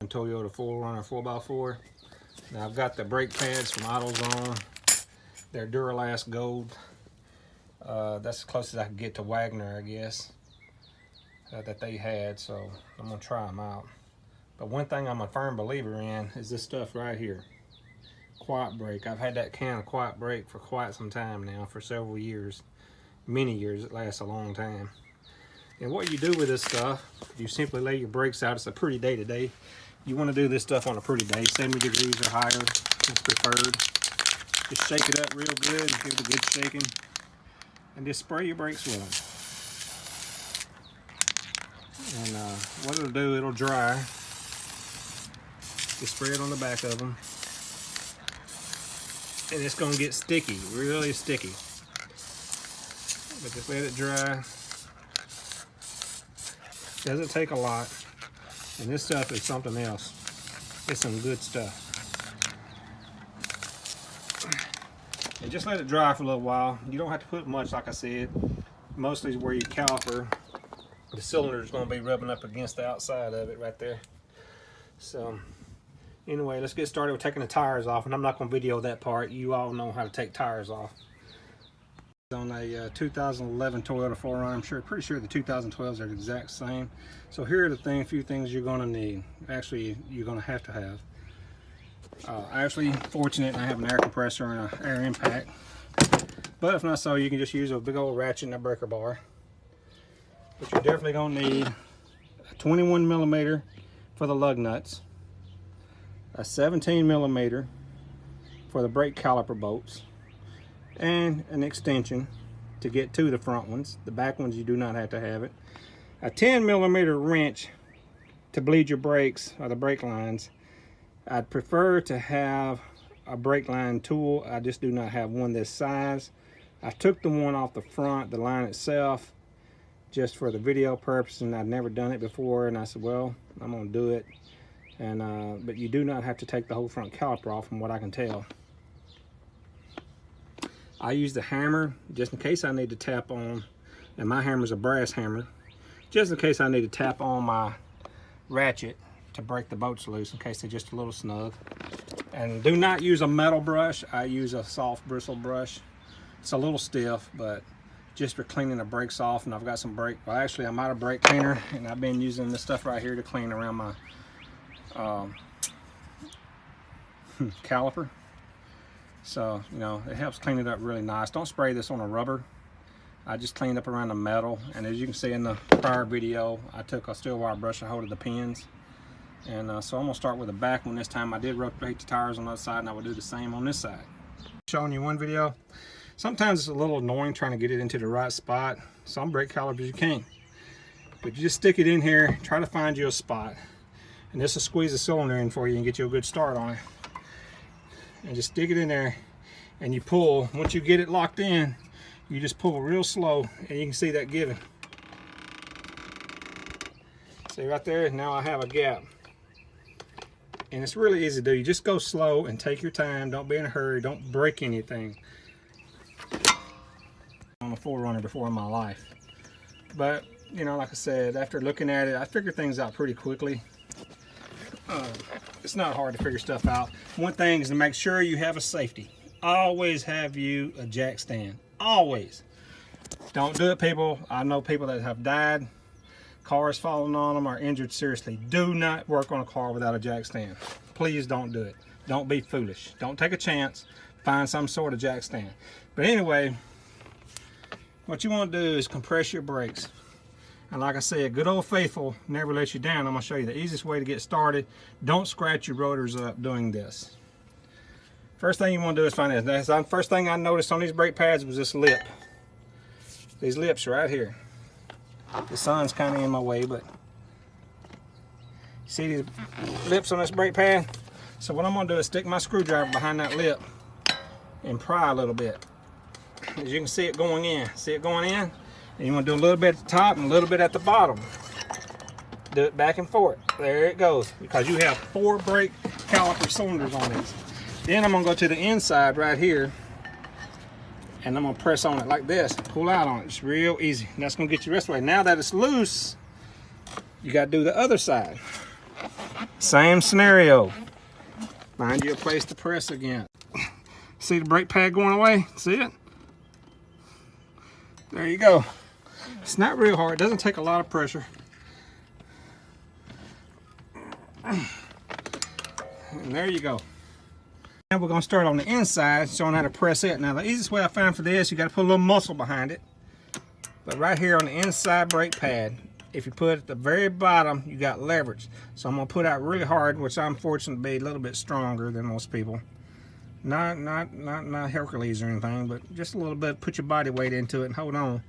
Toyota 4Runner 4x4. Now I've got the brake pads from AutoZone. They're Duralast Gold. That's as close as I could get to Wagner, I guess, that they had. So I'm gonna try them out. But one thing I'm a firm believer in is this stuff right here, Quiet Brake. I've had that can of Quiet Brake for quite some time now, for several years, many years. It lasts a long time. And what you do with this stuff, you simply lay your brakes out. It's a pretty day today. You want to do this stuff on a pretty day, 70 degrees or higher is preferred. Just shake it up real good, give it a good shaking, and just spray your brakes with them. And what it'll do, it'll dry. Just spray it on the back of them, and it's going to get sticky, really sticky. But just let it dry. Doesn't take a lot. And this stuff is something else. It's some good stuff. And just let it dry for a little while. You don't have to put much, like I said. Mostly where your caliper, the cylinder is going to be rubbing up against the outside of it right there. So anyway, let's get started with taking the tires off. And I'm not going to video that part. You all know how to take tires off. On a 2011 Toyota 4Runner. I'm pretty sure the 2012s are the exact same. So here are the few things you're going to need. Actually, you're going to have. Actually, fortunate I have an air compressor and an air impact. But if not so, you can just use a big old ratchet and a breaker bar. But you're definitely going to need a 21 millimeter for the lug nuts, a 17 millimeter for the brake caliper bolts, and an extension to get to the front ones. The back ones you do not have to have it. A 10 millimeter wrench to bleed your brakes or the brake lines. I'd prefer to have a brake line tool. I just do not have one this size. I took the one off the front, the line itself, just for the video purpose, and I'd never done it before, and I said, well, I'm gonna do it. And but you do not have to take the whole front caliper off, from what I can tell. I use the hammer just in case I need to tap on, and my hammer's a brass hammer, just in case I need to tap on my ratchet to break the bolts loose in case they're just a little snug. And do not use a metal brush. I use a soft bristle brush. It's a little stiff, but just for cleaning the brakes off. And I've got some brake, well, actually I'm out of brake cleaner, and I've been using this stuff right here to clean around my caliper. So, you know, it helps clean it up really nice. Don't spray this on a rubber. I just cleaned up around the metal. And as you can see in the prior video, I took a steel wire brush and hold of the pins. And so I'm going to start with the back one this time. I did rotate the tires on the other side, and I will do the same on this side. Showing you one video. Sometimes it's a little annoying trying to get it into the right spot. Some brake calipers you can. But you just stick it in here, try to find you a spot. And this will squeeze the cylinder in for you and get you a good start on it. And just stick it in there, and you pull. Once you get it locked in, you just pull real slow, and you can see that giving. See right there, now I have a gap. And it's really easy to do. You just go slow and take your time. Don't be in a hurry. Don't break anything. On a 4Runner before in my life. But, you know, like I said, after looking at it, I figured things out pretty quickly. It's not hard to figure stuff out. One thing is to make sure you have a safety. Always have you a jack stand. Always. Don't do it, people. I know people that have died, cars falling on them, or injured seriously. Do not work on a car without a jack stand. Please don't do it. Don't be foolish. Don't take a chance. Find some sort of jack stand. But anyway, what you want to do is compress your brakes. And like I said, good old faithful never lets you down. I'm going to show you the easiest way to get started. Don't scratch your rotors up doing this. First thing you want to do is find this. The first thing I noticed on these brake pads was this lip. These lips right here. The sun's kind of in my way, but see these lips on this brake pad? So what I'm going to do is stick my screwdriver behind that lip and pry a little bit. As you can see it going in. See it going in? And you want to do a little bit at the top and a little bit at the bottom. Do it back and forth. There it goes. Because you have 4 brake caliper cylinders on these. Then I'm going to go to the inside right here. And I'm going to press on it like this. Pull out on it. It's real easy. And that's going to get you the rest of the way. Now that it's loose, you got to do the other side. Same scenario. Find you a place to press again. See the brake pad going away? See it? There you go. It's not real hard. It doesn't take a lot of pressure. And there you go. Now we're going to start on the inside, showing how to press it. Now the easiest way I found for this, you got to put a little muscle behind it. But right here on the inside brake pad, if you put it at the very bottom, you got leverage. So I'm going to put out really hard, which I'm fortunate to be a little bit stronger than most people. Not Hercules or anything, but just a little bit. Put your body weight into it and hold on.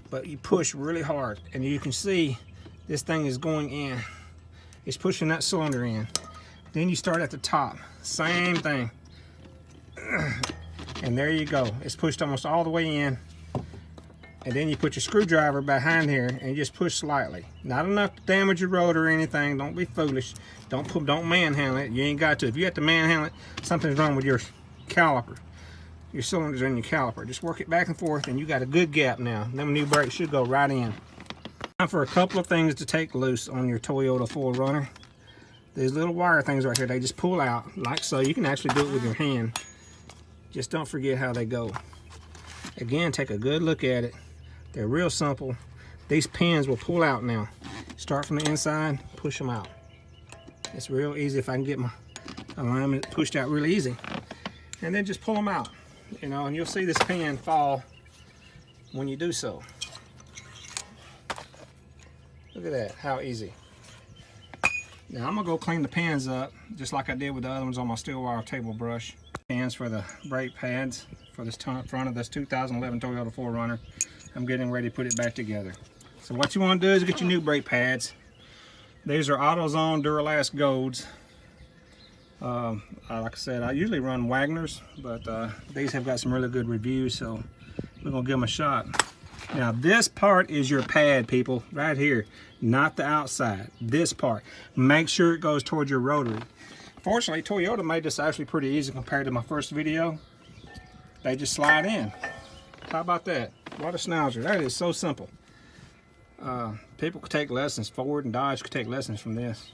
But you push really hard, and you can see this thing is going in. It's pushing that cylinder in. Then you start at the top. Same thing. And there you go. It's pushed almost all the way in. And then you put your screwdriver behind here and you just push slightly. Not enough to damage your rotor or anything. Don't be foolish. Don't manhandle it. You ain't got to. If you have to manhandle it, something's wrong with your caliper. Your cylinders are in your caliper. Just work it back and forth, and you got a good gap now. Them new brakes should go right in. Time for a couple of things to take loose on your Toyota 4Runner. These little wire things right here, they just pull out like so. You can actually do it with your hand. Just don't forget how they go. Again, take a good look at it. They're real simple. These pins will pull out now. Start from the inside, push them out. It's real easy if I can get my alignment pushed out really easy. And then just pull them out, you know, and you'll see this pin fall when you do so. Look at that, how easy. Now I'm gonna go clean the pins up just like I did with the other ones on my steel wire table brush. Pins for the brake pads for this front of this 2011 Toyota 4Runner. I'm getting ready to put it back together. So what you want to do is get your new brake pads. These are AutoZone Duralast Golds. Like I said, I usually run Wagner's, but these have got some really good reviews, so we're gonna give them a shot. Now this part is your pad, people, right here, not the outside. This part. Make sure it goes towards your rotary. Fortunately, Toyota made this actually pretty easy compared to my first video. They just slide in. How about that? What a schnauzer. That is so simple. People could take lessons. Ford and Dodge could take lessons from this.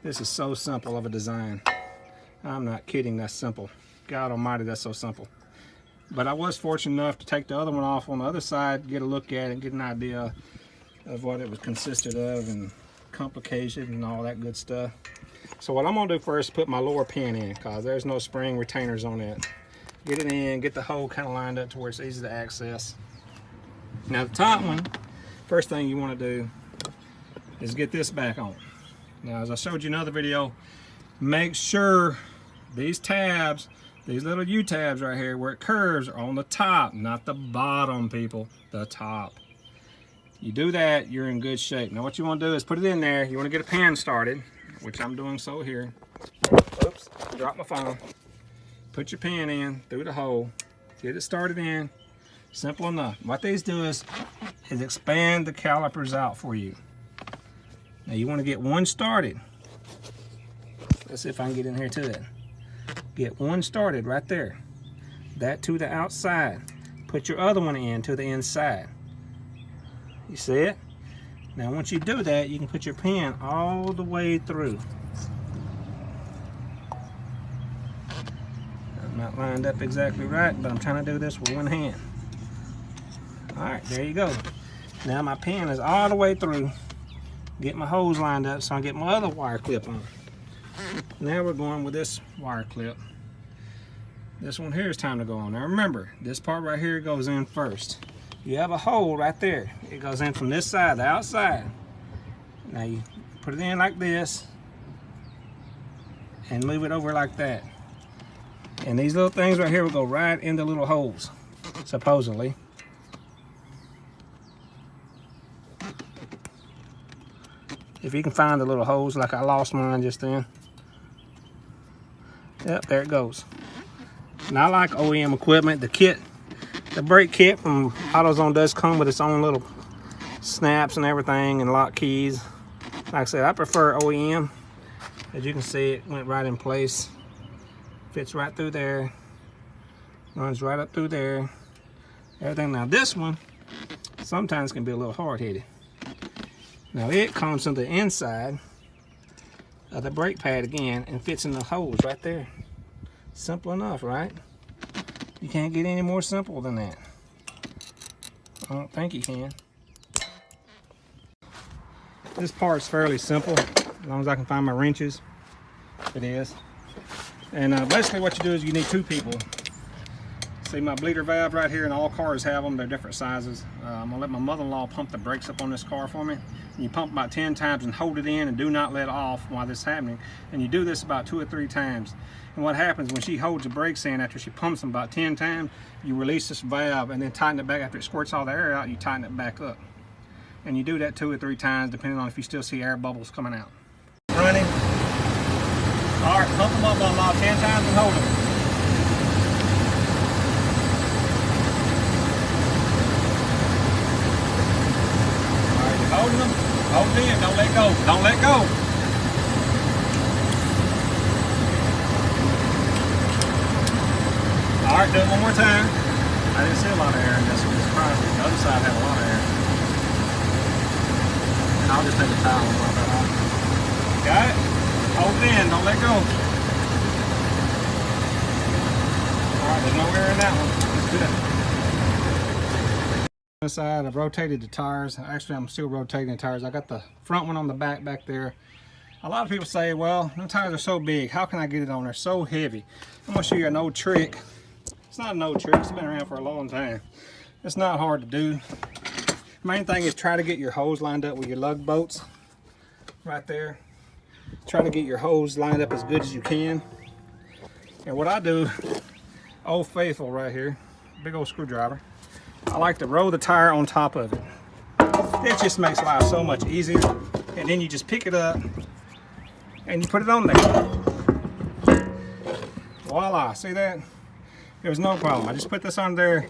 This is so simple of a design. I'm not kidding, that's simple. God almighty, that's so simple. But I was fortunate enough to take the other one off on the other side, get a look at it, get an idea of what it was consisted of and complications and all that good stuff. So what I'm gonna do first is put my lower pin in, because there's no spring retainers on it. Get it in, get the hole kind of lined up to where it's easy to access. Now the top one, first thing you want to do is get this back on. Now as I showed you in another video, make sure these tabs, these little U-tabs right here where it curves are on the top, not the bottom, people, the top. You do that, you're in good shape. Now what you want to do is put it in there. You want to get a pan started, which I'm doing so here. Oops, dropped my phone. Put your pan in through the hole, get it started in. Simple enough. What these do is expand the calipers out for you. Now you want to get one started. Let's see if I can get in here to it. Get one started right there. That to the outside. Put your other one in to the inside. You see it? Now once you do that, you can put your pan all the way through. Not lined up exactly right, but I'm trying to do this with one hand. All right, there you go. Now my pin is all the way through. Get my hose lined up so I get my other wire clip on. Now we're going with this wire clip. This one here is time to go on. Now remember, this part right here goes in first. You have a hole right there. It goes in from this side, the outside. Now you put it in like this and move it over like that. And these little things right here will go right in the little holes, supposedly. If you can find the little holes, like I lost mine just then. Yep, there it goes. Not like OEM equipment. The kit, the brake kit from AutoZone does come with its own little snaps and everything and lock keys. Like I said, I prefer OEM. As you can see, it went right in place. Fits right through there, runs right up through there, everything. Now this one sometimes can be a little hard-headed. Now it comes to the inside of the brake pad again and fits in the holes right there. Simple enough, right? You can't get any more simple than that. I don't think you can. This part's fairly simple, as long as I can find my wrenches. It is. And basically what you do is you need two people. See my bleeder valve right here, and all cars have them. They're different sizes. I'm gonna let my mother-in-law pump the brakes up on this car for me. And you pump about 10 times and hold it in and do not let off while this is happening. And you do this about 2 or 3 times. And what happens when she holds the brakes in after she pumps them about 10 times, you release this valve and then tighten it back. After it squirts all the air out, you tighten it back up. And you do that 2 or 3 times depending on if you still see air bubbles coming out. Running. All right, pump them up about 10 times and hold them. Holding them, hold it in, don't let go, don't let go. All right, do it one more time. I didn't see a lot of air, and that's what surprised me. The other side had a lot of air. And I'll just take a towel and wipe that off. Got it? Hold it in, don't let go. All right, there's no air in that one. That's good. Side, I've rotated the tires. Actually, I'm still rotating the tires. I got the front one on the back there. A lot of people say, well, the tires are so big, how can I get it on there? So heavy. I'm gonna show you an old trick. It's not an old trick, it's been around for a long time. It's not hard to do. Main thing is try to get your hose lined up with your lug bolts right there. Try to get your hose lined up as good as you can. And what I do, Old Faithful right here, big old screwdriver, I like to roll the tire on top of it. It just makes life so much easier. And then you just pick it up and you put it on there. Voila, see that? There was no problem. I just put this on there,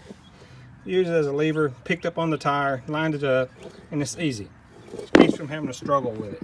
used it as a lever, picked up on the tire, lined it up, and it's easy. It keeps from having to struggle with it.